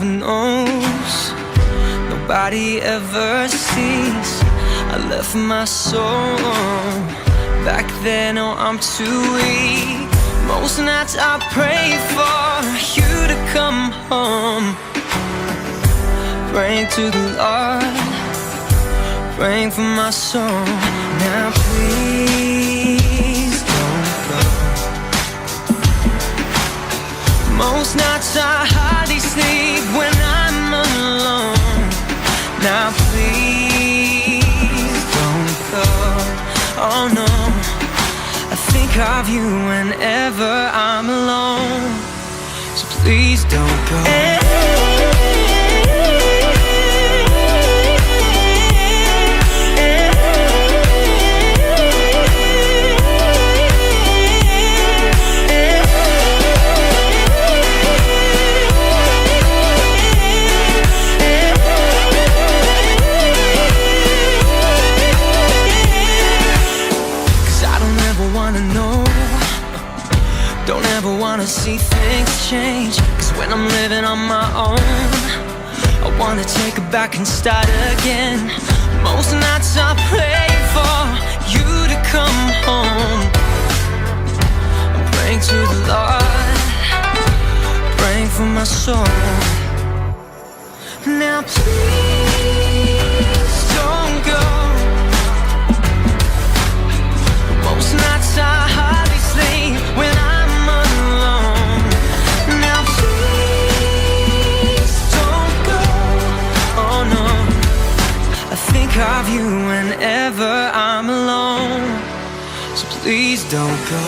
never knows, nobody ever sees. I left my soul back then, oh I'm too weak. Most nights I pray for you to come home, praying to the Lord, praying for my soul. Now please don't go. Most nights I hardly sleep when I'm alone. Now please don't go. Oh no, I think of you whenever I'm alone. So please don't go. Don't ever wanna see things change, 'cause when I'm living on my own, I wanna take it back and start again. Most nights I pray for you to come home. I'm praying to the Lord, praying for my soul. Now please don't go. Most nights I hardly sleep when I'm alone. Now please don't go. Oh no, I think of you whenever I'm alone. So please don't go.